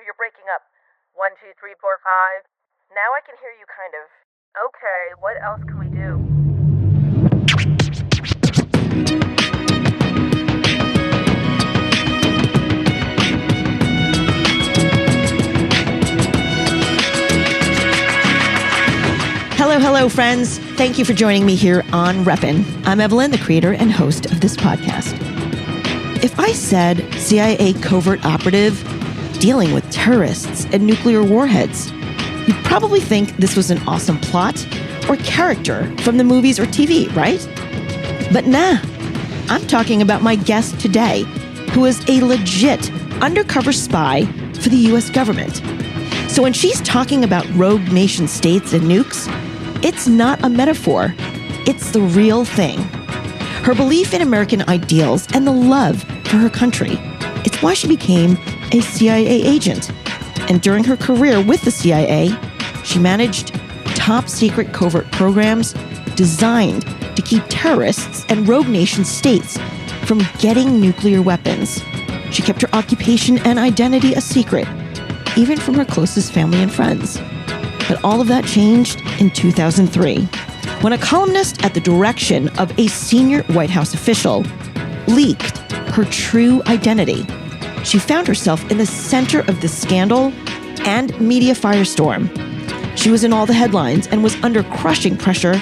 you're breaking up. 1, 2, 3, 4, 5. Now I can hear you kind of. Okay, what else can we do? Hello, friends. Thank you for joining me here on Reppin. I'm Evelien, the creator and host of this podcast. If I said CIA covert operative dealing with terrorists and nuclear warheads, you'd probably think this was an awesome plot or character from the movies or TV, right? But nah, I'm talking about my guest today, who is a legit undercover spy for the US government. So when she's talking about rogue nation states and nukes, it's not a metaphor, it's the real thing. Her belief in American ideals and the love for her country, it's why she became a CIA agent. And during her career with the CIA, she managed top secret covert programs designed to keep terrorists and rogue nation states from getting nuclear weapons. She kept her occupation and identity a secret, even from her closest family and friends. But all of that changed in 2003, when a columnist at the direction of a senior White House official leaked her true identity. She found herself in the center of the scandal and media firestorm. She was in all the headlines and was under crushing pressure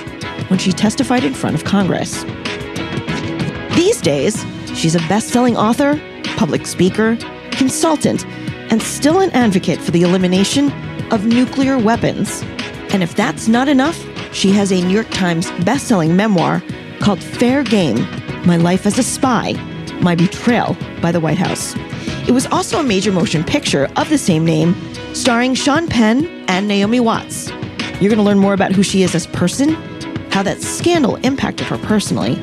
when she testified in front of Congress. These days, she's a best-selling author, public speaker, consultant, and still an advocate for the elimination of nuclear weapons. And if that's not enough, she has a New York Times best-selling memoir called Fair Game: My Life as a Spy, My Betrayal by the White House. It was also a major motion picture of the same name, starring Sean Penn and Naomi Watts. You're going to learn more about who she is as a person, how that scandal impacted her personally,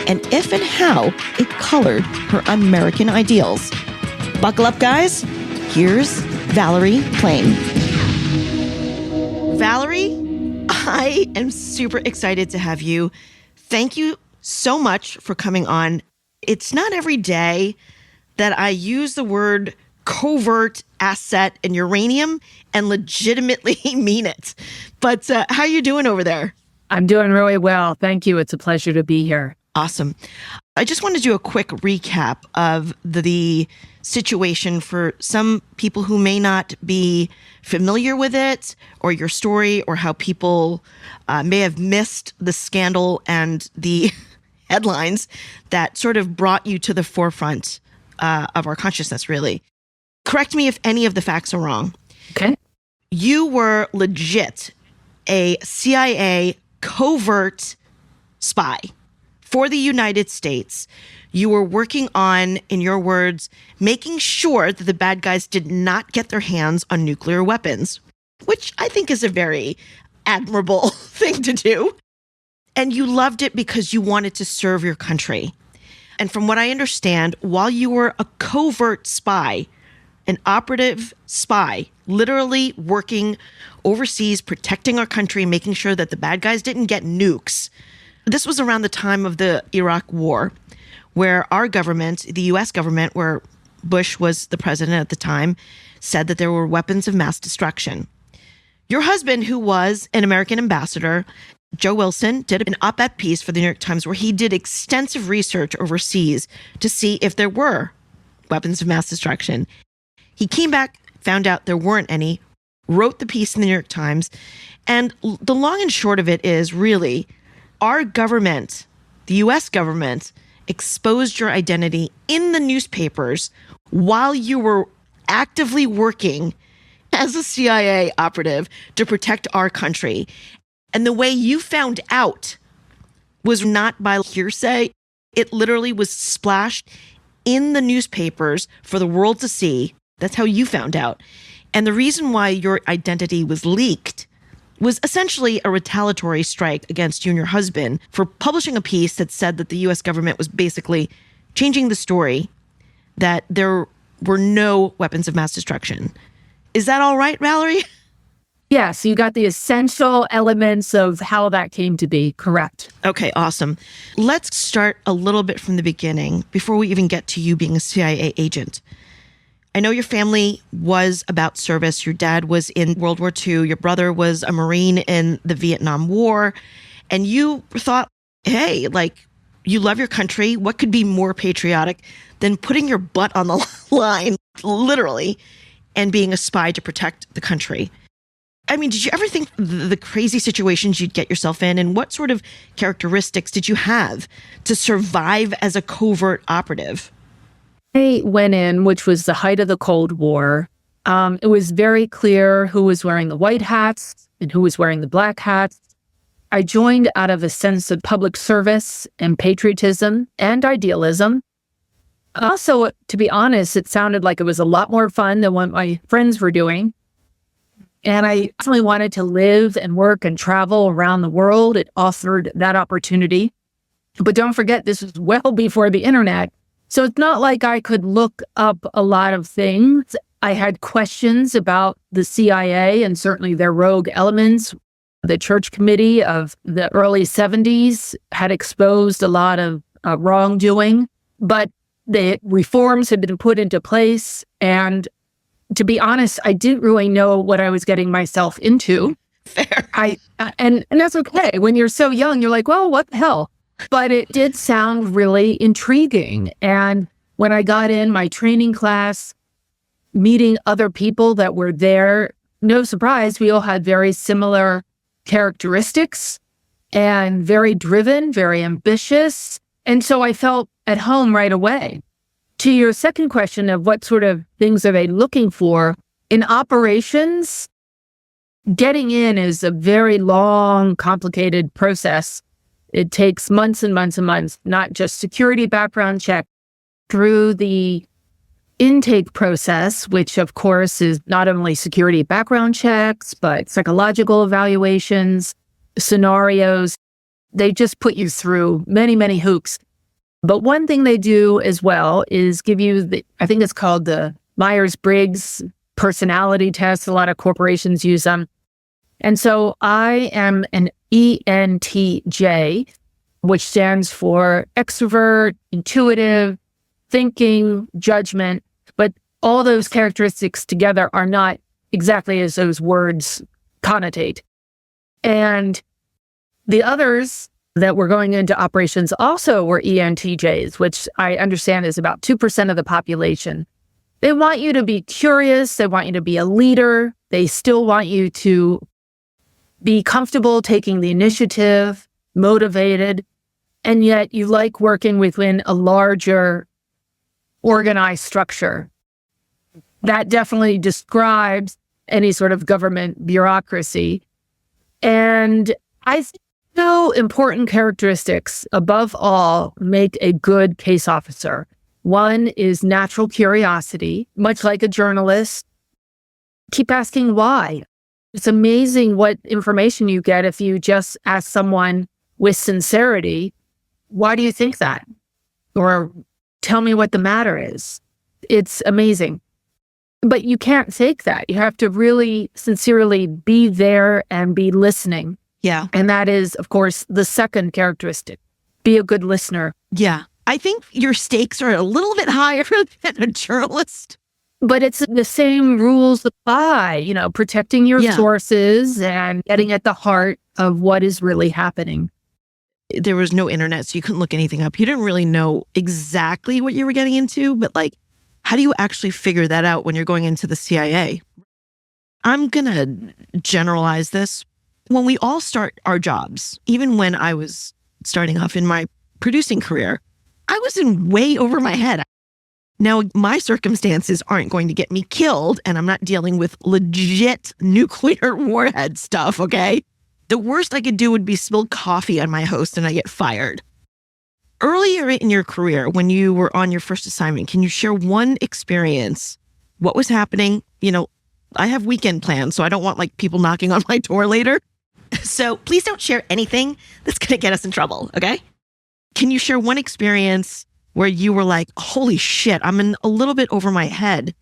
and if and how it colored her American ideals. Buckle up, guys. Here's Valerie Plame. Valerie, I am super excited to have you. Thank you so much for coming on. It's not every day that I use the word covert asset and uranium and legitimately mean it. But how are you doing over there? I'm doing really well. Thank you. It's a pleasure to be here. Awesome. I just want to do a quick recap of the situation for some people who may not be familiar with it or your story, or how people may have missed the scandal and the headlines that sort of brought you to the forefront of our consciousness, really. Correct me if any of the facts are wrong. Okay. You were legit a CIA covert spy for the United States. You were working on, in your words, making sure that the bad guys did not get their hands on nuclear weapons, which I think is a very admirable thing to do. And you loved it because you wanted to serve your country. And from what I understand, while you were a covert spy, an operative spy, literally working overseas, protecting our country, making sure that the bad guys didn't get nukes. This was around the time of the Iraq War, where our government, the US government, where Bush was the president at the time, said that there were weapons of mass destruction. Your husband, who was an American ambassador, Joe Wilson, did an op-ed piece for the New York Times where he did extensive research overseas to see if there were weapons of mass destruction. He came back, found out there weren't any, wrote the piece in the New York Times, and the long and short of it is really our government, the US government, exposed your identity in the newspapers while you were actively working as a CIA operative to protect our country. And the way you found out was not by hearsay. It literally was splashed in the newspapers for the world to see. That's how you found out. And the reason why your identity was leaked was essentially a retaliatory strike against you and your husband for publishing a piece that said that the US government was basically changing the story, that there were no weapons of mass destruction. Is that all right, Valerie? Yeah, so you got the essential elements of how that came to be, correct? Okay, awesome. Let's start a little bit from the beginning before we even get to you being a CIA agent. I know your family was about service. Your dad was in World War II. Your brother was a Marine in the Vietnam War. And you thought, hey, like, you love your country. What could be more patriotic than putting your butt on the line, literally, and being a spy to protect the country? I mean, did you ever think the crazy situations you'd get yourself in, and what sort of characteristics did you have to survive as a covert operative? I went in, which was the height of the Cold War. It was very clear who was wearing the white hats and who was wearing the black hats. I joined out of a sense of public service and patriotism and idealism. Also, to be honest, it sounded like it was a lot more fun than what my friends were doing. And I definitely wanted to live and work and travel around the world. It offered that opportunity. But don't forget, this was well before the internet. So it's not like I could look up a lot of things. I had questions about the CIA and certainly their rogue elements. The Church Committee of the early 70s had exposed a lot of wrongdoing, but the reforms had been put into place. And to be honest, I didn't really know what I was getting myself into. Fair. And that's okay. When you're so young, you're like, well, what the hell? But it did sound really intriguing. And when I got in my training class, meeting other people that were there, no surprise, we all had very similar characteristics and very driven, very ambitious. And so I felt at home right away. To your second question of what sort of things are they looking for, in operations, getting in is a very long, complicated process. It takes months and months and months, not just security background check, through the intake process, which of course is not only security background checks, but psychological evaluations, scenarios. They just put you through many, many hoops. But one thing they do as well is give you I think it's called the Myers-Briggs personality test. A lot of corporations use them. And so I am an ENTJ, which stands for extrovert, intuitive, thinking, judgment. But all those characteristics together are not exactly as those words connotate. And the others that were going into operations also were ENTJs, which I understand is about 2% of the population. They want you to be curious. They want you to be a leader. They still want you to be comfortable taking the initiative, motivated, and yet you like working within a larger organized structure. That definitely describes any sort of government bureaucracy. And I think important characteristics, above all, make a good case officer. One is natural curiosity, much like a journalist. Keep asking why. It's amazing what information you get if you just ask someone with sincerity, why do you think that? Or tell me what the matter is. It's amazing. But you can't fake that. You have to really sincerely be there and be listening. Yeah. And that is, of course, the second characteristic. Be a good listener. Yeah. I think your stakes are a little bit higher than a journalist. But it's the same rules apply, protecting your sources and getting at the heart of what is really happening. There was no internet, so you couldn't look anything up. You didn't really know exactly what you were getting into, but how do you actually figure that out when you're going into the CIA? I'm going to generalize this. When we all start our jobs, even when I was starting off in my producing career, I was in way over my head. Now, my circumstances aren't going to get me killed, and I'm not dealing with legit nuclear warhead stuff, okay? The worst I could do would be spill coffee on my host and I get fired. Earlier in your career, when you were on your first assignment, can you share one experience? What was happening? I have weekend plans, so I don't want people knocking on my door later. So please don't share anything that's going to get us in trouble, okay? Can you share one experience where you were like, holy shit, I'm in a little bit over my head?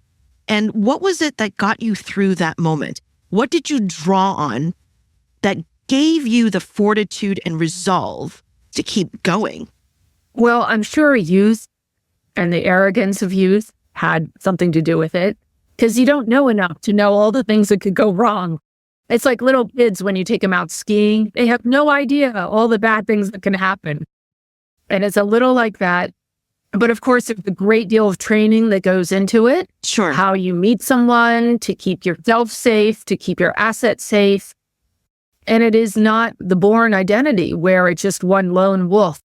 And what was it that got you through that moment? What did you draw on that gave you the fortitude and resolve to keep going? Well, I'm sure youth and the arrogance of youth had something to do with it, because you don't know enough to know all the things that could go wrong. It's like little kids when you take them out skiing. They have no idea all the bad things that can happen. And it's a little like that. But of course, there's a great deal of training that goes into it. Sure. How you meet someone to keep yourself safe, to keep your assets safe. And it is not the Bourne identity where it's just one lone wolf.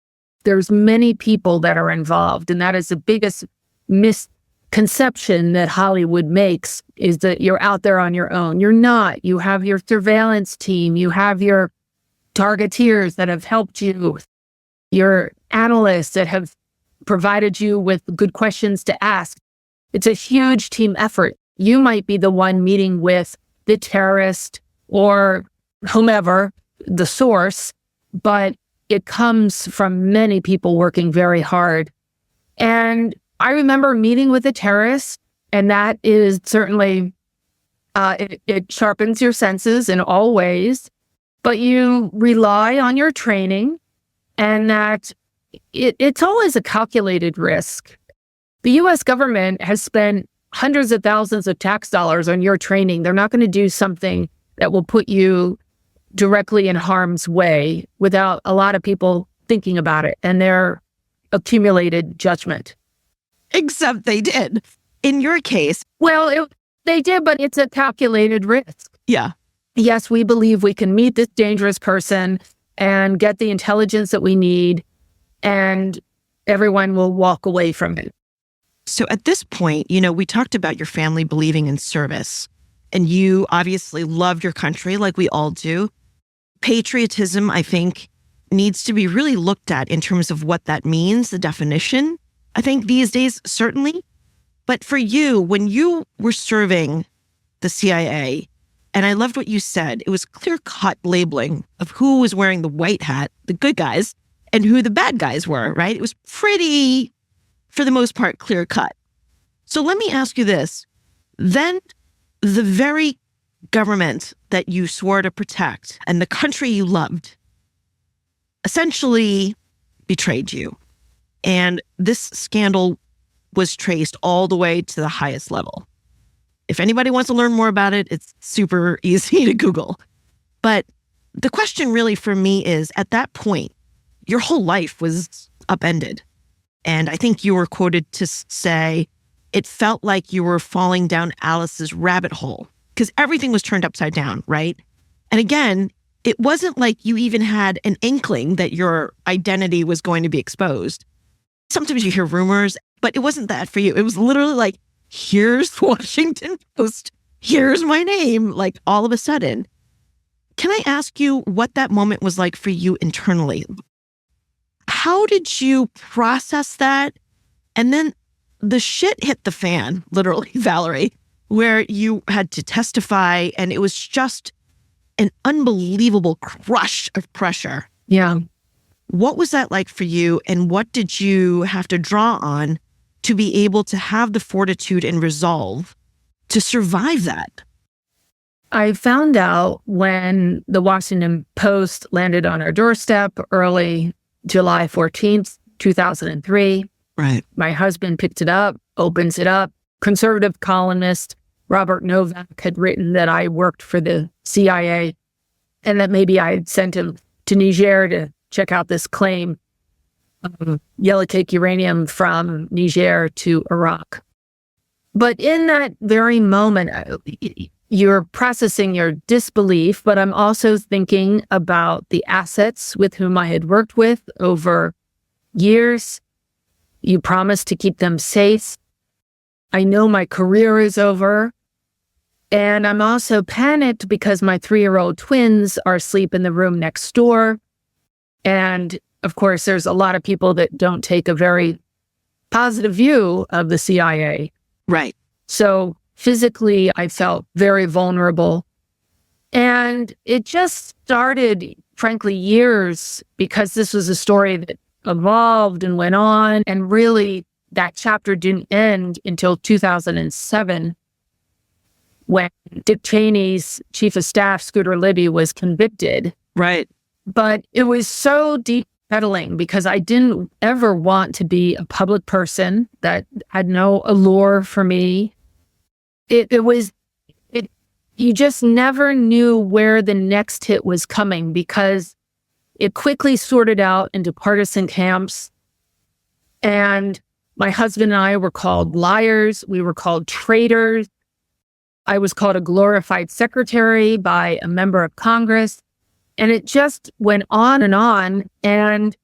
There's many people that are involved. And that is the biggest misconception that Hollywood makes, is that you're out there on your own. You're not. You have your surveillance team. You have your targeteers that have helped you, your analysts that have provided you with good questions to ask. It's a huge team effort. You might be the one meeting with the terrorist or whomever, the source, but it comes from many people working very hard. And I remember meeting with a terrorist, and that is certainly, it sharpens your senses in all ways, but you rely on your training, and that it's always a calculated risk. The US government has spent hundreds of thousands of tax dollars on your training. They're not going to do something that will put you directly in harm's way without a lot of people thinking about it and their accumulated judgment. Except they did. In your case. Well, they did, but it's a calculated risk. Yeah. Yes, we believe we can meet this dangerous person and get the intelligence that we need, and everyone will walk away from it. So at this point, we talked about your family believing in service, and you obviously love your country like we all do. Patriotism, I think, needs to be really looked at in terms of what that means, the definition. I think these days, certainly. But for you, when you were serving the CIA, and I loved what you said, it was clear-cut labeling of who was wearing the white hat, the good guys, and who the bad guys were, right? It was pretty, for the most part, clear-cut. So let me ask you this. Then the very government that you swore to protect and the country you loved essentially betrayed you. And this scandal was traced all the way to the highest level. If anybody wants to learn more about it, it's super easy to Google. But the question really for me is, at that point, your whole life was upended. And I think you were quoted to say, it felt like you were falling down Alice's rabbit hole because everything was turned upside down, right? And again, it wasn't like you even had an inkling that your identity was going to be exposed. Sometimes you hear rumors, but it wasn't that for you. It was literally like, here's Washington Post, here's my name, like all of a sudden. Can I ask you what that moment was like for you internally? How did you process that? And then the shit hit the fan, literally, Valerie, where you had to testify, and it was just an unbelievable crush of pressure. Yeah. What was that like for you, and what did you have to draw on to be able to have the fortitude and resolve to survive that? I found out when the Washington Post landed on our doorstep early July 14th, 2003. Right. My husband picked it up, opens it up. Conservative columnist Robert Novak had written that I worked for the CIA and that maybe I had sent him to Niger to check out this claim of yellowcake uranium from Niger to Iraq. But in that very moment, you're processing your disbelief, but I'm also thinking about the assets with whom I had worked with over years. You promised to keep them safe. I know my career is over. And I'm also panicked because my 3-year-old twins are asleep in the room next door. And of course, there's a lot of people that don't take a very positive view of the CIA. Right. So physically, I felt very vulnerable. And it just started, frankly, years, because this was a story that evolved and went on. And really, that chapter didn't end until 2007, when Dick Cheney's chief of staff, Scooter Libby, was convicted. Right. But it was so deep settling because I didn't ever want to be a public person. That had no allure for me. You just never knew where the next hit was coming because it quickly sorted out into partisan camps. And my husband and I were called liars. We were called traitors. I was called a glorified secretary by a member of Congress. And it just went on and on. And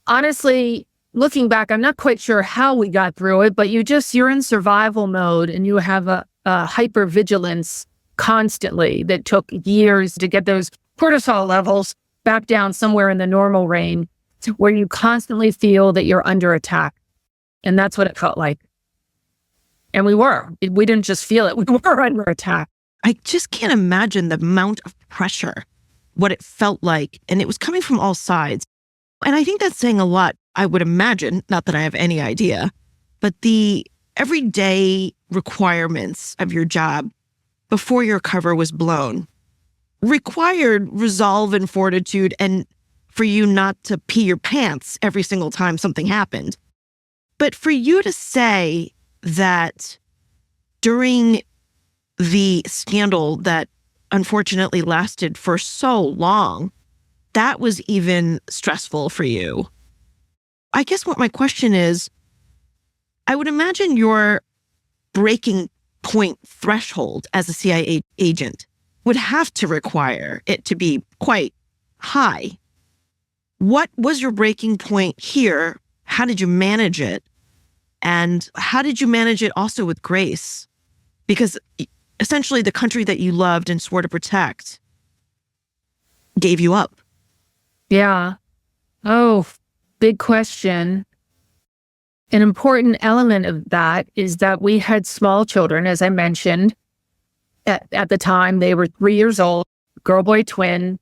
honestly, looking back, I'm not quite sure how we got through it, but you're in survival mode and you have a hypervigilance constantly that took years to get those cortisol levels back down somewhere in the normal range to where you constantly feel that you're under attack. And that's what it felt like. And we were. We didn't just feel it. We were under attack. I just can't imagine the amount of pressure, what it felt like. And it was coming from all sides. And I think that's saying a lot, I would imagine, not that I have any idea, but the everyday requirements of your job before your cover was blown required resolve and fortitude and for you not to pee your pants every single time something happened. But for you to say that during the scandal that unfortunately lasted for so long, that was even stressful for you. I guess what my question is, I would imagine your breaking point threshold as a CIA agent would have to require it to be quite high. What was your breaking point here? How did you manage it? And how did you manage it also with grace? Because essentially the country that you loved and swore to protect gave you up. Yeah. Oh, big question. An important element of that is that we had small children, as I mentioned. At the time, they were 3 years old, girl, boy, twin.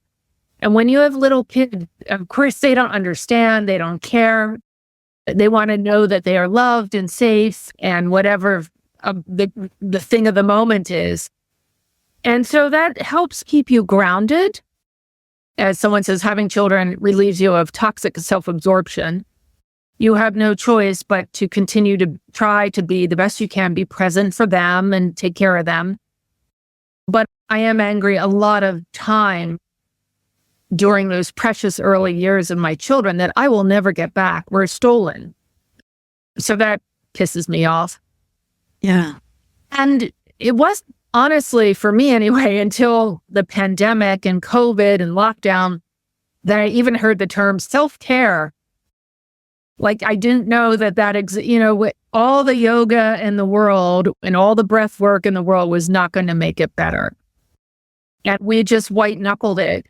And when you have little kids, of course, they don't understand. They don't care. They want to know that they are loved and safe and whatever the thing of the moment is. And so that helps keep you grounded. As someone says, having children relieves you of toxic self-absorption. You have no choice but to continue to try to be the best you can, be present for them and take care of them. But I am angry a lot of time during those precious early years of my children that I will never get back, were stolen. So that pisses me off. Yeah. And it was honestly, for me anyway, until the pandemic and COVID and lockdown, that I even heard the term self-care. Like, I didn't know that all the yoga in the world and all the breath work in the world was not going to make it better. And we just white knuckled it.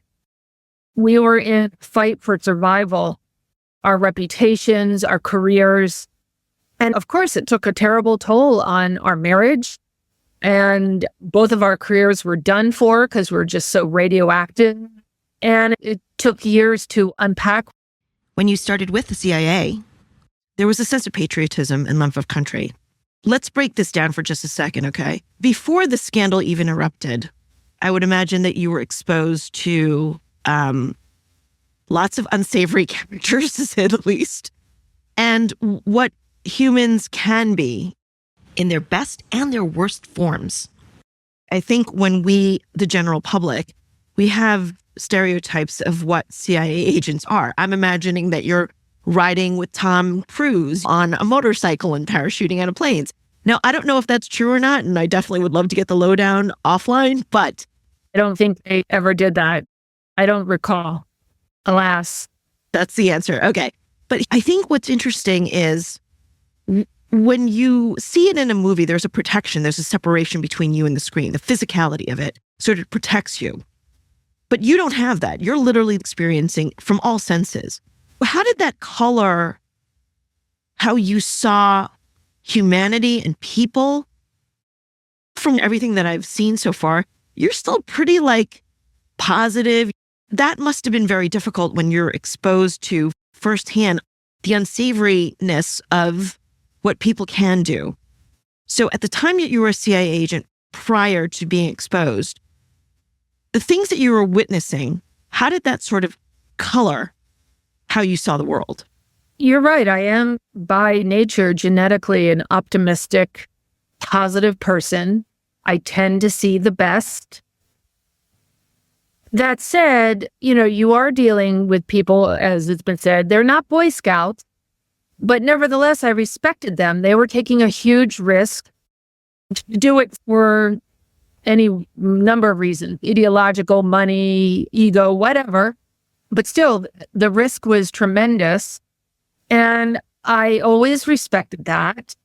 We were in fight for survival, our reputations, our careers. And of course, it took a terrible toll on our marriage. And both of our careers were done for because we're just so radioactive. And it took years to unpack. When you started with the CIA, there was a sense of patriotism and love of country. Let's break this down for just a second, okay? Before the scandal even erupted, I would imagine that you were exposed to lots of unsavory characters, to say the least, and what humans can be in their best and their worst forms. I think when we, the general public, we have stereotypes of what CIA agents are. I'm imagining that you're riding with Tom Cruise on a motorcycle and parachuting out of planes. Now, I don't know if that's true or not, and I definitely would love to get the lowdown offline, but I don't think they ever did that. I don't recall. Alas. That's the answer. Okay. But I think what's interesting is when you see it in a movie, there's a protection, there's a separation between you and the screen. The physicality of it sort of protects you. But you don't have that. You're literally experiencing from all senses. How did that color how you saw humanity and people? From everything that I've seen so far, you're still pretty positive. That must have been very difficult when you're exposed to firsthand the unsavoriness of what people can do. So at the time that you were a CIA agent prior to being exposed, the things that you were witnessing, how did that sort of color how you saw the world. You're right. I am by nature genetically an optimistic, positive person. I tend to see the best. That said, you are dealing with people, as it's been said, they're not Boy Scouts, but nevertheless, I respected them. They were taking a huge risk to do it for any number of reasons, ideological, money, ego, whatever. But still, the risk was tremendous. And I always respected that.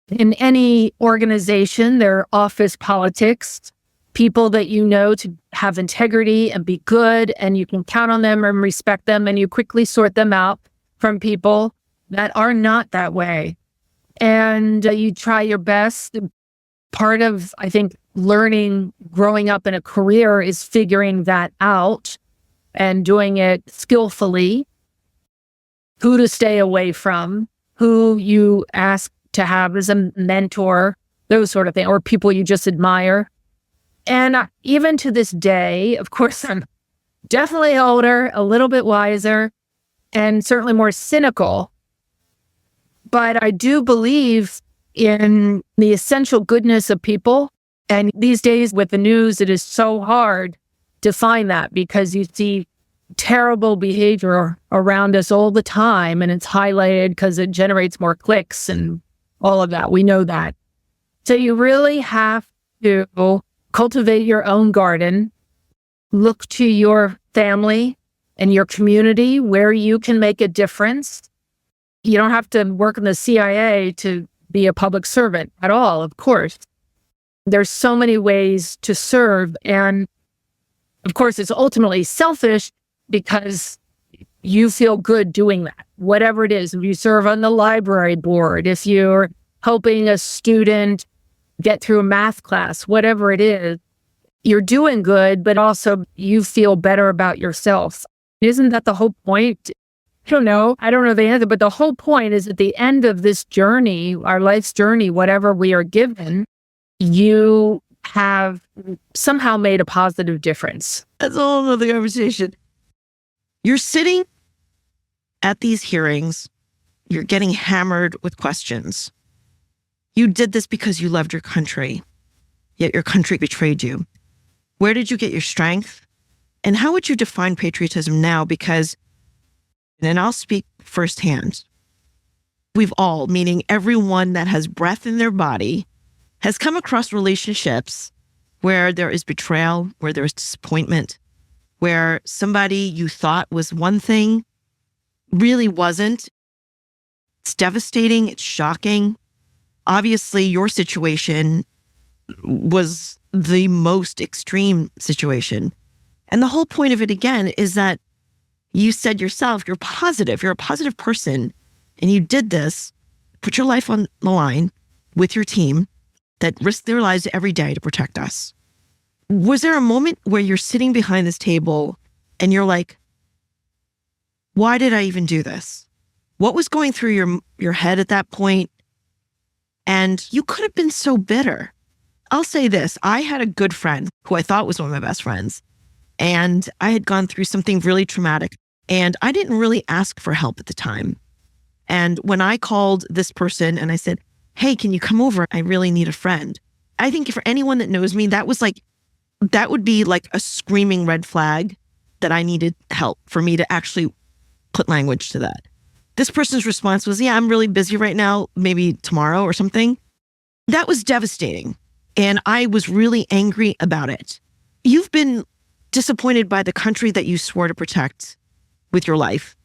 In any organization, there are office politics, people that you know to have integrity and be good, and you can count on them and respect them, and you quickly sort them out from people that are not that way. And you try your best. Part of, I think, learning, growing up in a career is figuring that out and doing it skillfully, who to stay away from, who you ask to have as a mentor, those sort of things, or people you just admire. And even to this day, of course, I'm definitely older, a little bit wiser, and certainly more cynical. But I do believe in the essential goodness of people. And these days with the news, it is so hard to find that because you see terrible behavior around us all the time, and it's highlighted because it generates more clicks and all of that. We know that. So you really have to cultivate your own garden, look to your family and your community where you can make a difference. You don't have to work in the CIA to be a public servant at all, of course. There's so many ways to serve. And of course, it's ultimately selfish because you feel good doing that, whatever it is. If you serve on the library board, if you're helping a student get through a math class, whatever it is, you're doing good, but also you feel better about yourself. Isn't that the whole point? I don't know the answer, but the whole point is at the end of this journey, our life's journey, whatever we are given, you have somehow made a positive difference. That's a whole other conversation. You're sitting at these hearings, you're getting hammered with questions. You did this because you loved your country, yet your country betrayed you. Where did you get your strength? And how would you define patriotism now? Because, and I'll speak firsthand, we've all, meaning everyone that has breath in their body, has come across relationships where there is betrayal, where there is disappointment, where somebody you thought was one thing really wasn't. It's devastating. It's shocking. Obviously, your situation was the most extreme situation. And the whole point of it, again, is that you said yourself, you're positive. You're a positive person. And you did this, put your life on the line with your team that risk their lives every day to protect us. Was there a moment where you're sitting behind this table and you're like, why did I even do this? What was going through your head at that point? And you could have been so bitter. I'll say this. I had a good friend who I thought was one of my best friends. And I had gone through something really traumatic. And I didn't really ask for help at the time. And when I called this person and I said, hey, can you come over? I really need a friend. I think for anyone that knows me, that would be like a screaming red flag that I needed help for me to actually put language to that. This person's response was, yeah, I'm really busy right now, maybe tomorrow or something. That was devastating. And I was really angry about it. You've been disappointed by the country that you swore to protect with your life.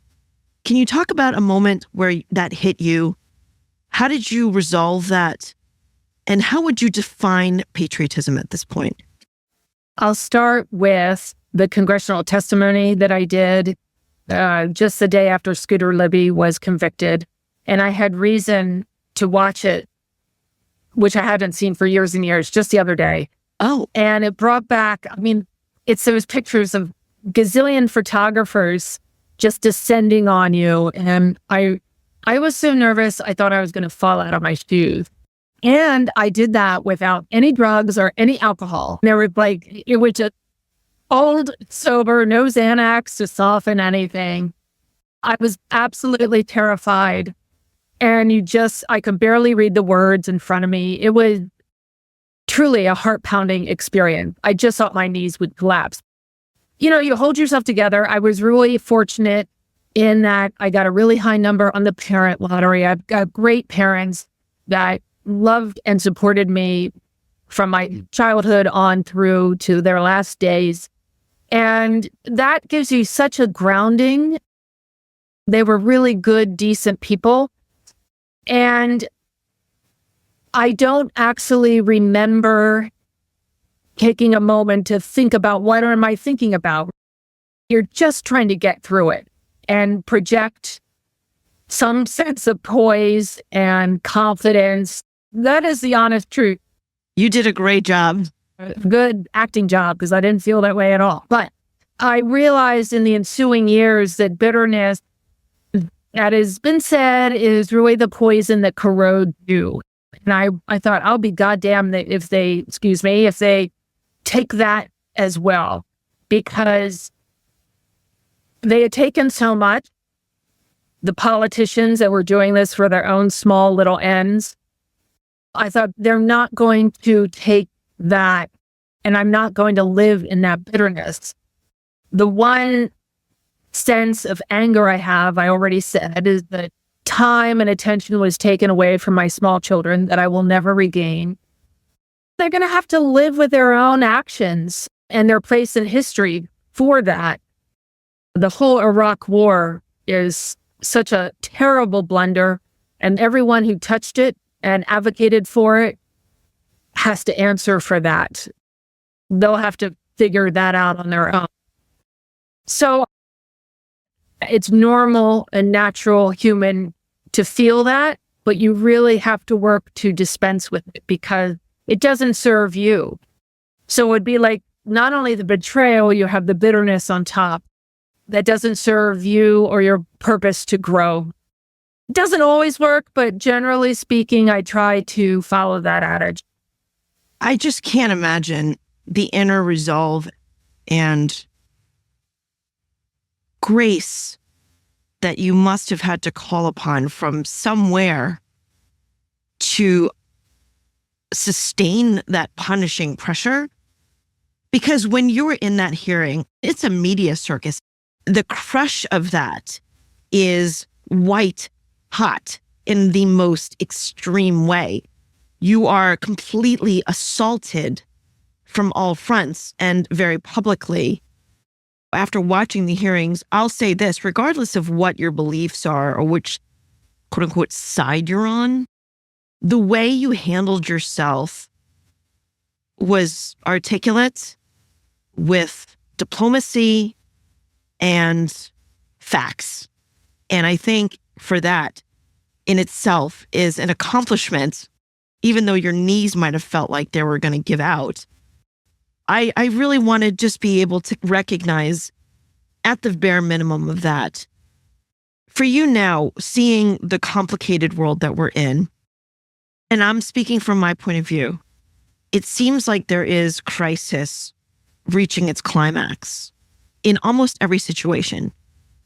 Can you talk about a moment where that hit you? How did you resolve that? And how would you define patriotism at this point? I'll start with the congressional testimony that I did just the day after Scooter Libby was convicted. And I had reason to watch it, which I hadn't seen for years and years, just the other day. Oh. And it brought back, it's those pictures of gazillion photographers just descending on you. And I was so nervous, I thought I was going to fall out of my shoes. And I did that without any drugs or any alcohol. There was it was just old, sober, no Xanax to soften anything. I was absolutely terrified. And I could barely read the words in front of me. It was truly a heart-pounding experience. I just thought my knees would collapse. You hold yourself together. I was really fortunate in that I got a really high number on the parent lottery. I've got great parents that loved and supported me from my childhood on through to their last days. And that gives you such a grounding. They were really good, decent people. And I don't actually remember taking a moment to think about what am I thinking about. You're just trying to get through it and project some sense of poise and confidence. That is the honest truth. You did a great job. Good acting job, because I didn't feel that way at all. But I realized in the ensuing years that bitterness, that has been said, is really the poison that corrodes you. And I thought, I'll be goddamn if they take that as well, because they had taken so much. The politicians that were doing this for their own small little ends, I thought they're not going to take that, and I'm not going to live in that bitterness. The one sense of anger I have, I already said, is that time and attention was taken away from my small children that I will never regain. They're going to have to live with their own actions and their place in history for that. The whole Iraq War is such a terrible blunder, and everyone who touched it and advocated for it has to answer for that. They'll have to figure that out on their own. So it's normal and natural human to feel that, but you really have to work to dispense with it because it doesn't serve you. So it would be like not only the betrayal, you have the bitterness on top that doesn't serve you or your purpose to grow. It doesn't always work, but generally speaking, I try to follow that adage. I just can't imagine the inner resolve and grace that you must have had to call upon from somewhere to sustain that punishing pressure. Because when you were in that hearing, it's a media circus. The crush of that is white hot in the most extreme way. You are completely assaulted from all fronts and very publicly. After watching the hearings, I'll say this, regardless of what your beliefs are or which quote unquote side you're on, the way you handled yourself was articulate with diplomacy and facts. And I think for that in itself is an accomplishment, even though your knees might have felt like they were going to give out. I really want to just be able to recognize at the bare minimum of that. For you now, seeing the complicated world that we're in, and I'm speaking from my point of view, it seems like there is crisis reaching its climax in almost every situation.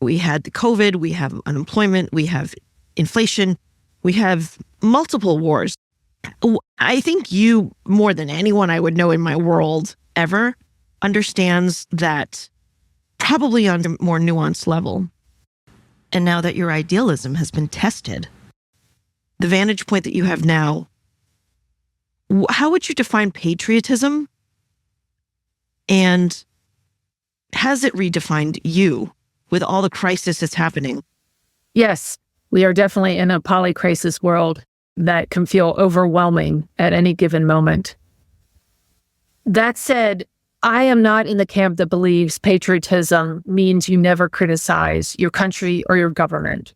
We had the COVID, we have unemployment, we have inflation, we have multiple wars. I think you, more than anyone I would know in my world ever, understands that probably on a more nuanced level. And now that your idealism has been tested, the vantage point that you have now, how would you define patriotism? And has it redefined you with all the crisis that's happening? Yes, we are definitely in a polycrisis world that can feel overwhelming at any given moment. That said, I am not in the camp that believes patriotism means you never criticize your country or your government.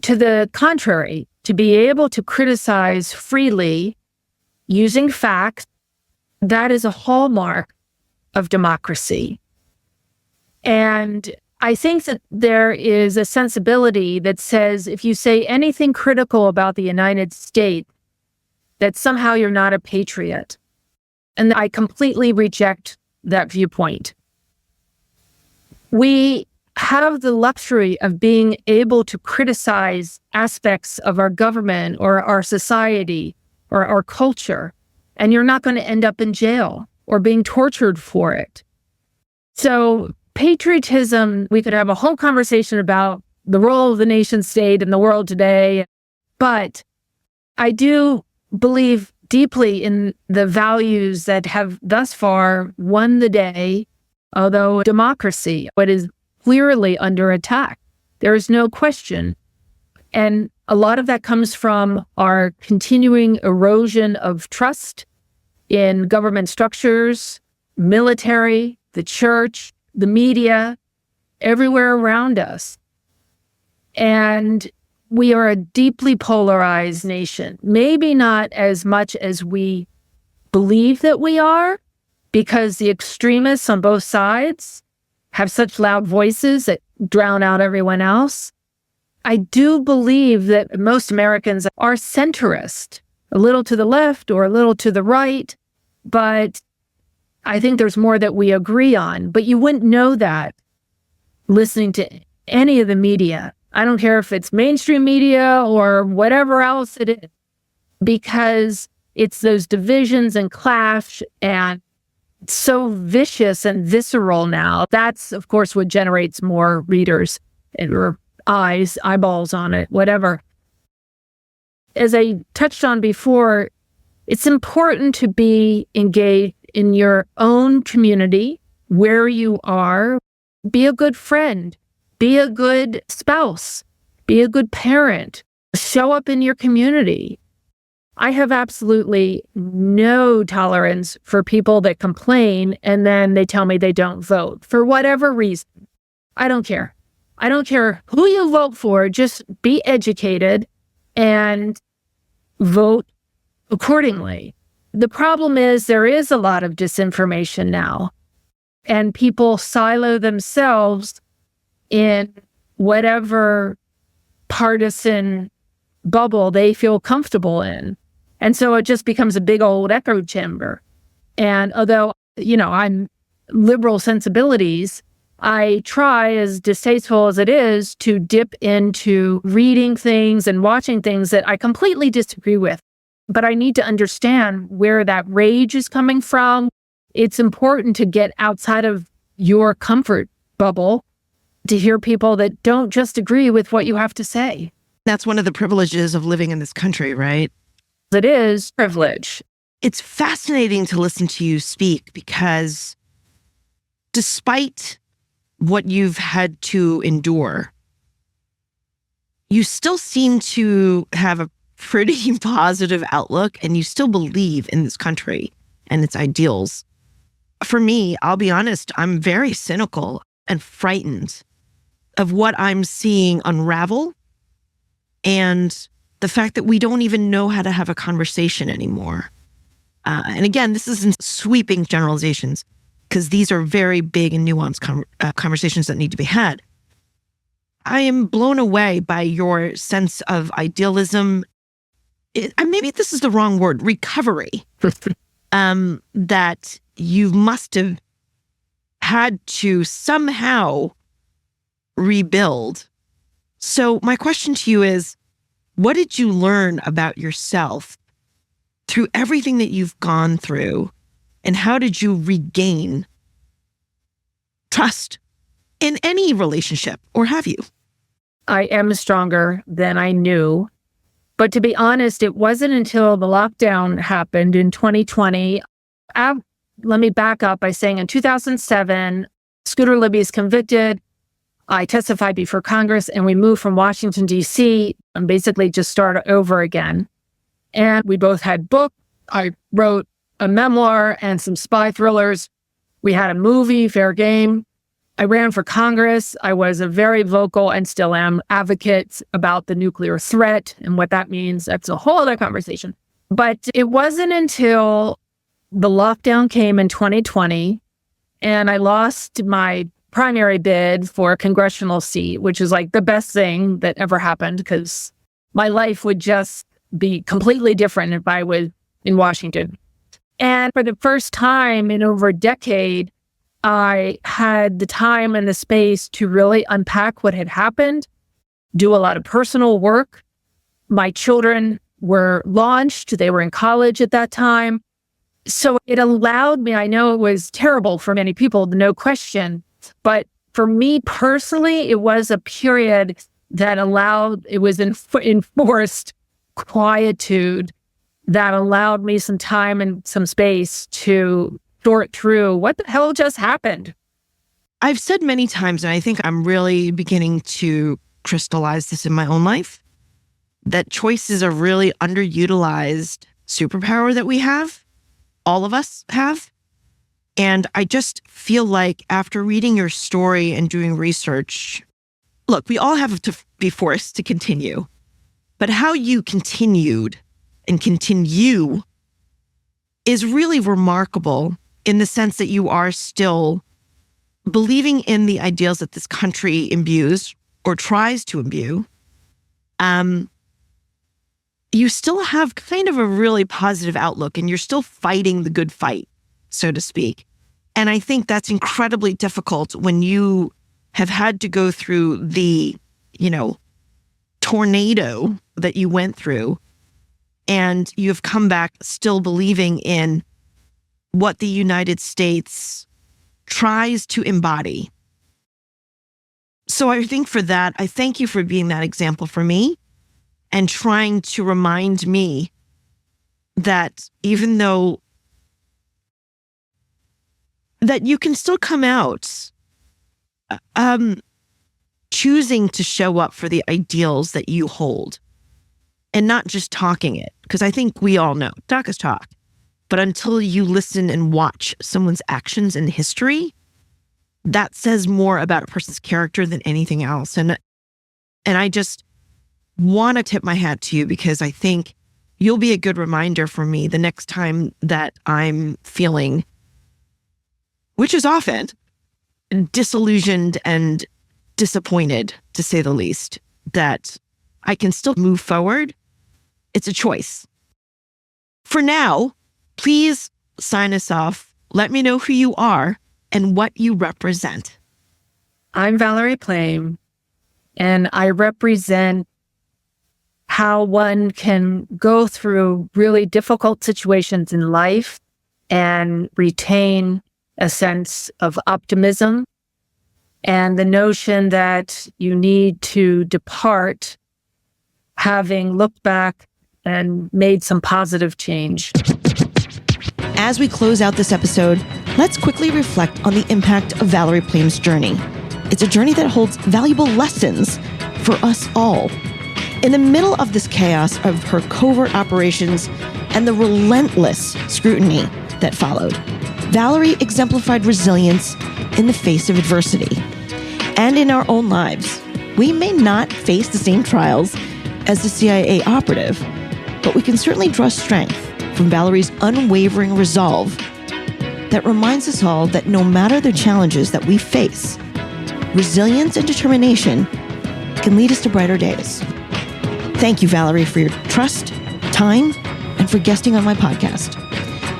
To the contrary, to be able to criticize freely using facts, that is a hallmark of democracy. And I think that there is a sensibility that says if you say anything critical about the United States, that somehow you're not a patriot. And I completely reject that viewpoint. We have the luxury of being able to criticize aspects of our government or our society or our culture, and you're not going to end up in jail or being tortured for it. So patriotism, we could have a whole conversation about the role of the nation state in the world today, but I do believe deeply in the values that have thus far won the day, although democracy, what is clearly under attack. There is no question. And a lot of that comes from our continuing erosion of trust in government structures, military, the church, the media, everywhere around us. And we are a deeply polarized nation, maybe not as much as we believe that we are, because the extremists on both sides have such loud voices that drown out everyone else. I do believe that most Americans are centrist, a little to the left or a little to the right, but I think there's more that we agree on. But you wouldn't know that listening to any of the media. I don't care if it's mainstream media or whatever else it is, because it's those divisions and clash, and it's so vicious and visceral now. That's, of course, what generates more readers or eyeballs on it, whatever. As I touched on before, it's important to be engaged in your own community, where you are. Be a good friend. Be a good spouse. Be a good parent. Show up in your community. I have absolutely no tolerance for people that complain and then they tell me they don't vote for whatever reason. I don't care. I don't care who you vote for. Just be educated and vote accordingly. The problem is there is a lot of disinformation now, and people silo themselves in whatever partisan bubble they feel comfortable in. And so it just becomes a big old echo chamber. And although, I'm liberal sensibilities, I try, as distasteful as it is, to dip into reading things and watching things that I completely disagree with. But I need to understand where that rage is coming from. It's important to get outside of your comfort bubble to hear people that don't just agree with what you have to say. That's one of the privileges of living in this country, right? It is privilege. It's fascinating to listen to you speak, because despite what you've had to endure, you still seem to have a pretty positive outlook, and you still believe in this country and its ideals. For me, I'll be honest, I'm very cynical and frightened of what I'm seeing unravel, and the fact that we don't even know how to have a conversation anymore. And again, this isn't sweeping generalizations, because these are very big and nuanced conversations that need to be had. I am blown away by your sense of idealism. Maybe this is the wrong word, recovery, that you must have had to somehow rebuild. So my question to you is, what did you learn about yourself through everything that you've gone through, and how did you regain trust in any relationship, or have you? I am stronger than I knew. But to be honest, it wasn't until the lockdown happened in 2020. Let me back up by saying in 2007, Scooter Libby is convicted. I testified before Congress, and we moved from Washington, D.C. and basically just started over again. And we both had books. I wrote a memoir and some spy thrillers. We had a movie, Fair Game. I ran for Congress. I was a very vocal, and still am, advocate about the nuclear threat and what that means. That's a whole other conversation. But it wasn't until the lockdown came in 2020, and I lost my primary bid for a congressional seat, which is like the best thing that ever happened, because my life would just be completely different if I was in Washington. And for the first time in over a decade, I had the time and the space to really unpack what had happened, do a lot of personal work. My children were launched. They were in college at that time. So it allowed me, I know it was terrible for many people, no question, but for me personally, it was a period that it was enforced quietude that allowed me some time and some space to sort through what the hell just happened. I've said many times, and I think I'm really beginning to crystallize this in my own life, that choice is a really underutilized superpower that we have, all of us have. And I just feel like after reading your story and doing research, look, we all have to be forced to continue, but how you continued and continue is really remarkable in the sense that you are still believing in the ideals that this country imbues or tries to imbue. You still have kind of a really positive outlook and you're still fighting the good fight, so to speak. And I think that's incredibly difficult when you have had to go through the, tornado that you went through and you have come back still believing in what the United States tries to embody. So I think for that, I thank you for being that example for me and trying to remind me that even though that you can still come out choosing to show up for the ideals that you hold and not just talking it. Because I think we all know talk is talk. But until you listen and watch someone's actions in history, that says more about a person's character than anything else. And I just want to tip my hat to you because I think you'll be a good reminder for me the next time that I'm feeling, which is often, disillusioned and disappointed, to say the least, that I can still move forward. It's a choice. For now, please sign us off. Let me know who you are and what you represent. I'm Valerie Plame, and I represent how one can go through really difficult situations in life and retain a sense of optimism and the notion that you need to depart having looked back and made some positive change. As we close out this episode, let's quickly reflect on the impact of Valerie Plame's journey. It's a journey that holds valuable lessons for us all. In the middle of this chaos of her covert operations and the relentless scrutiny that followed, Valerie exemplified resilience in the face of adversity. And in our own lives, we may not face the same trials as the CIA operative, but we can certainly draw strength from Valerie's unwavering resolve that reminds us all that no matter the challenges that we face, resilience and determination can lead us to brighter days. Thank you, Valerie, for your trust, time, and for guesting on my podcast.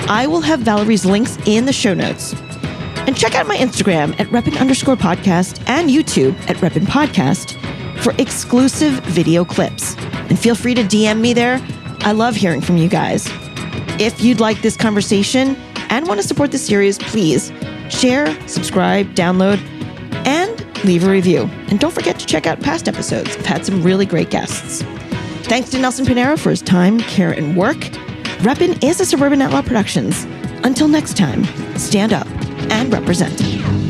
I will have Valerie's links in the show notes. And check out my Instagram at Reppin_podcast and YouTube at Reppin Podcast for exclusive video clips. And feel free to DM me there. I love hearing from you guys. If you'd like this conversation and want to support the series, please share, subscribe, download, and leave a review. And don't forget to check out past episodes. I've had some really great guests. Thanks to Nelson Pinero for his time, care, and work. Reppin is a Suburban Outlaw Productions. Until next time, stand up and represent.